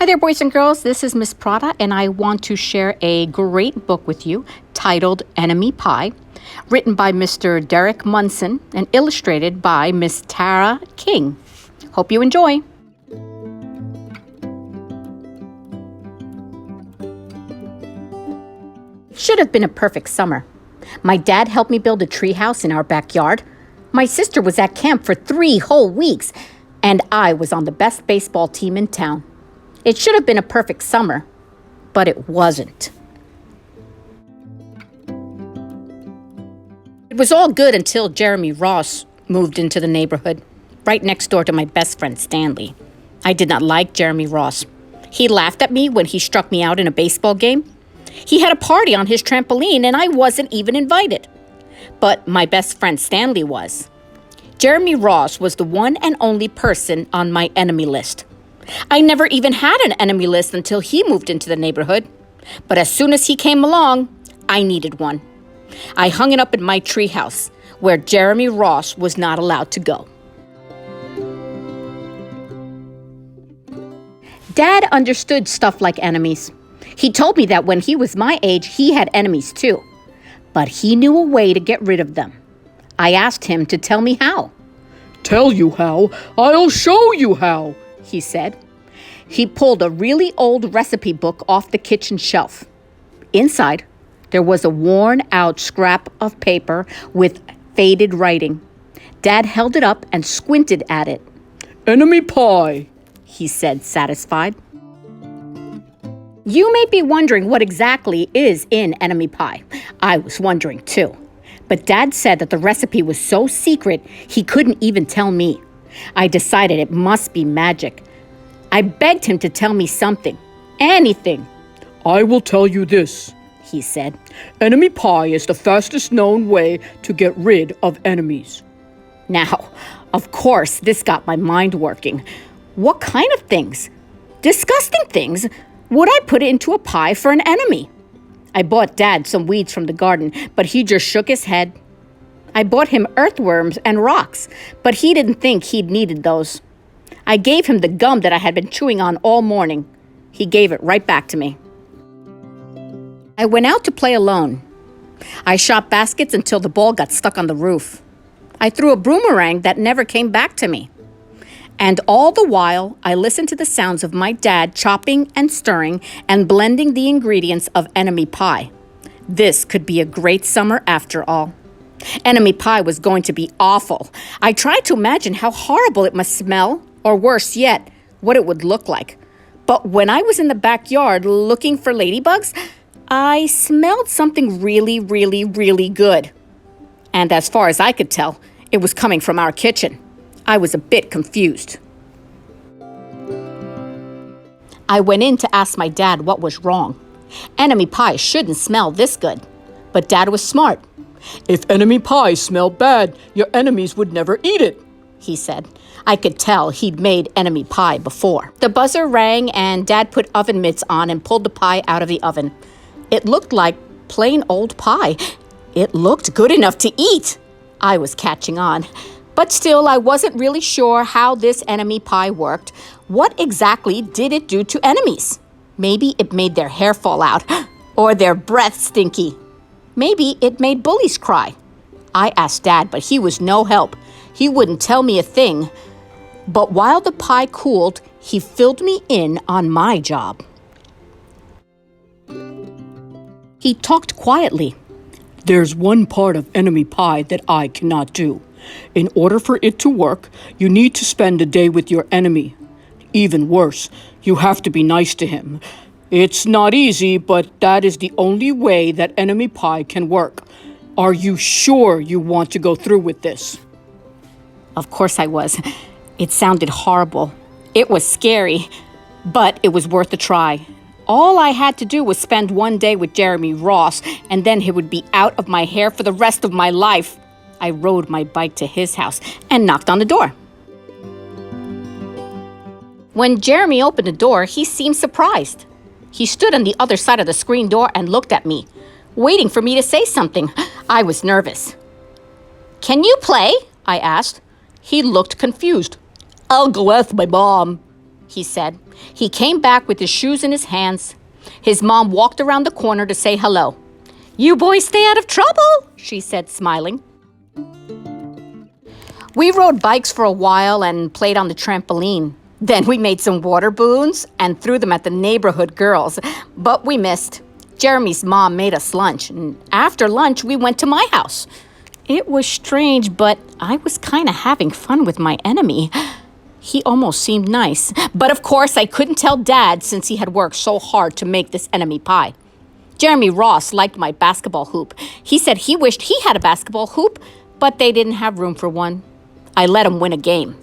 Hi there, boys and girls. This is Miss Prada, and I want to share a great book with you titled Enemy Pie, written by Mr. Derek Munson and illustrated by Miss Tara King. Hope you enjoy. Should have been a perfect summer. My dad helped me build a treehouse in our backyard. My sister was at camp for 3 whole weeks, and I was on the best baseball team in town. It should have been a perfect summer, but it wasn't. It was all good until Jeremy Ross moved into the neighborhood, right next door to my best friend Stanley. I did not like Jeremy Ross. He laughed at me when he struck me out in a baseball game. He had a party on his trampoline and I wasn't even invited. But my best friend Stanley was. Jeremy Ross was the one and only person on my enemy list. I never even had an enemy list until he moved into the neighborhood. But as soon as he came along, I needed one. I hung it up in my treehouse, where Jeremy Ross was not allowed to go. Dad understood stuff like enemies. He told me that when he was my age, he had enemies too. But he knew a way to get rid of them. I asked him to tell me how. "Tell you how? I'll show you how," he said. He pulled a really old recipe book off the kitchen shelf. Inside, there was a worn-out scrap of paper with faded writing. Dad held it up and squinted at it. "Enemy pie," he said, satisfied. You may be wondering what exactly is in enemy pie. I was wondering too. But Dad said that the recipe was so secret, he couldn't even tell me. I decided it must be magic. I begged him to tell me something, anything. "I will tell you this," he said. "Enemy pie is the fastest known way to get rid of enemies." Now, of course, this got my mind working. What kind of things? Disgusting things. Would I put it into a pie for an enemy? I bought Dad some weeds from the garden, but he just shook his head. I bought him earthworms and rocks, but he didn't think he'd needed those. I gave him the gum that I had been chewing on all morning. He gave it right back to me. I went out to play alone. I shot baskets until the ball got stuck on the roof. I threw a boomerang that never came back to me. And all the while, I listened to the sounds of my dad chopping and stirring and blending the ingredients of enemy pie. This could be a great summer after all. Enemy pie was going to be awful. I tried to imagine how horrible it must smell, or worse yet, what it would look like. But when I was in the backyard looking for ladybugs, I smelled something really, really, really good. And as far as I could tell, it was coming from our kitchen. I was a bit confused. I went in to ask my dad what was wrong. Enemy pie shouldn't smell this good. But Dad was smart. "If enemy pie smelled bad, your enemies would never eat it," he said. I could tell he'd made enemy pie before. The buzzer rang and Dad put oven mitts on and pulled the pie out of the oven. It looked like plain old pie. It looked good enough to eat. I was catching on. But still, I wasn't really sure how this enemy pie worked. What exactly did it do to enemies? Maybe it made their hair fall out, or their breath stinky. Maybe it made bullies cry. I asked Dad, but he was no help. He wouldn't tell me a thing. But while the pie cooled, he filled me in on my job. He talked quietly. "There's one part of enemy pie that I cannot do. In order for it to work, you need to spend a day with your enemy. Even worse, you have to be nice to him. It's not easy, but that is the only way that enemy pie can work. Are you sure you want to go through with this?" Of course I was. It sounded horrible. It was scary, but it was worth a try. All I had to do was spend one day with Jeremy Ross, and then he would be out of my hair for the rest of my life. I rode my bike to his house and knocked on the door. When Jeremy opened the door, he seemed surprised. He stood on the other side of the screen door and looked at me, waiting for me to say something. I was nervous. "Can you play?" I asked. He looked confused. "I'll go ask my mom," he said. He came back with his shoes in his hands. His mom walked around the corner to say hello. "You boys stay out of trouble," she said, smiling. We rode bikes for a while and played on the trampoline. Then we made some water balloons and threw them at the neighborhood girls, but we missed. Jeremy's mom made us lunch, and after lunch, we went to my house. It was strange, but I was kind of having fun with my enemy. He almost seemed nice, but of course I couldn't tell Dad since he had worked so hard to make this enemy pie. Jeremy Ross liked my basketball hoop. He said he wished he had a basketball hoop, but they didn't have room for one. I let him win a game.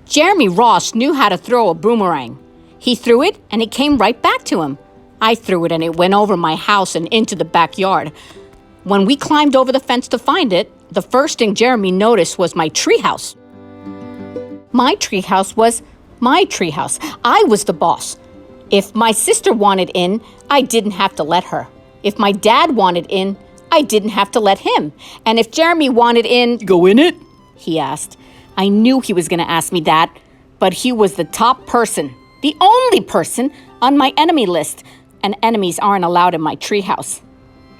Jeremy Ross knew how to throw a boomerang. He threw it and it came right back to him. I threw it and it went over my house and into the backyard. When we climbed over the fence to find it, the first thing Jeremy noticed was my treehouse. My treehouse was my treehouse. I was the boss. If my sister wanted in, I didn't have to let her. If my dad wanted in, I didn't have to let him. And if Jeremy wanted in... Go in it? He asked. I knew he was going to ask me that, but he was the top person, the only person on my enemy list, and enemies aren't allowed in my treehouse.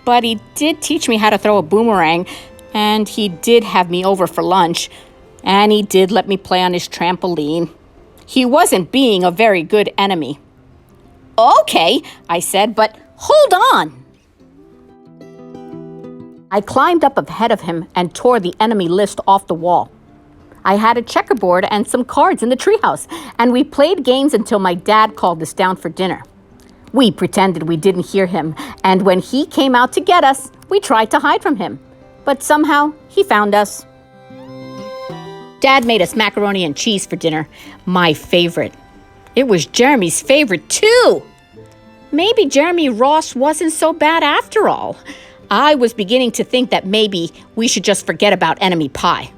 But he did teach me how to throw a boomerang, and he did have me over for lunch, and he did let me play on his trampoline. He wasn't being a very good enemy. Okay, I said, but hold on. I climbed up ahead of him and tore the enemy list off the wall. I had a checkerboard and some cards in the treehouse, and we played games until my dad called us down for dinner. We pretended we didn't hear him, and when he came out to get us, we tried to hide from him. But somehow, he found us. Dad made us macaroni and cheese for dinner, my favorite. It was Jeremy's favorite, too. Maybe Jeremy Ross wasn't so bad after all. I was beginning to think that maybe we should just forget about enemy pie.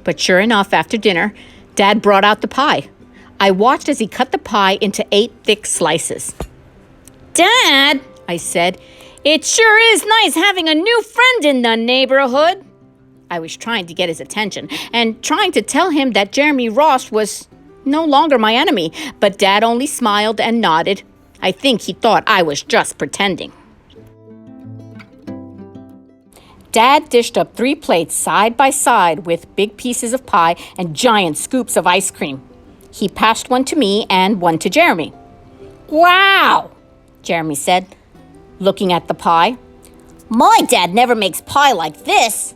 But sure enough, after dinner, Dad brought out the pie. I watched as he cut the pie into 8 thick slices. "Dad," I said, "it sure is nice having a new friend in the neighborhood." I was trying to get his attention and trying to tell him that Jeremy Ross was no longer my enemy, but Dad only smiled and nodded. I think he thought I was just pretending. Dad dished up 3 plates side by side with big pieces of pie and giant scoops of ice cream. He passed one to me and one to Jeremy. "Wow," Jeremy said, looking at the pie. "My dad never makes pie like this."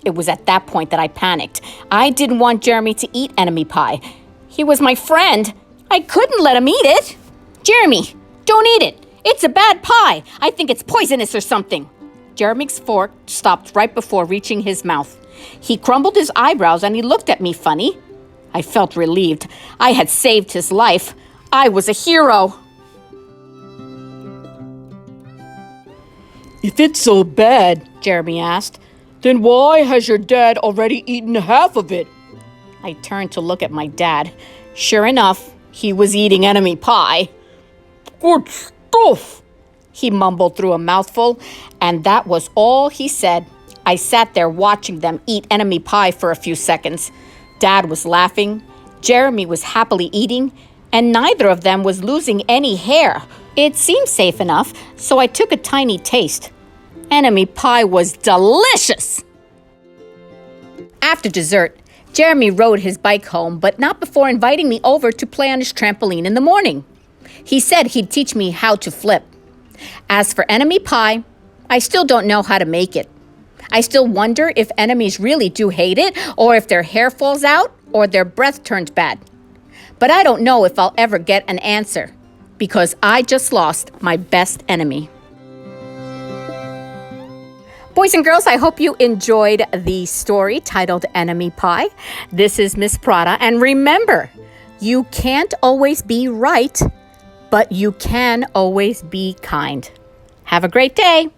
It was at that point that I panicked. I didn't want Jeremy to eat enemy pie. He was my friend. I couldn't let him eat it. "Jeremy, don't eat it. It's a bad pie. I think it's poisonous or something." Jeremy's fork stopped right before reaching his mouth. He crumbled his eyebrows and he looked at me funny. I felt relieved. I had saved his life. I was a hero. If it's so bad, Jeremy asked, then why has your dad already eaten half of it? I turned to look at my dad. Sure enough, he was eating enemy pie. "Good stuff," he mumbled through a mouthful, and that was all he said. I sat there watching them eat enemy pie for a few seconds. Dad was laughing, Jeremy was happily eating, and neither of them was losing any hair. It seemed safe enough, so I took a tiny taste. Enemy pie was delicious! After dessert, Jeremy rode his bike home, but not before inviting me over to play on his trampoline in the morning. He said he'd teach me how to flip. As for enemy pie, I still don't know how to make it. I still wonder if enemies really do hate it, or if their hair falls out, or their breath turns bad. But I don't know if I'll ever get an answer, because I just lost my best enemy. Boys and girls, I hope you enjoyed the story titled Enemy Pie. This is Miss Prada, and remember, you can't always be right, but you can always be kind. Have a great day.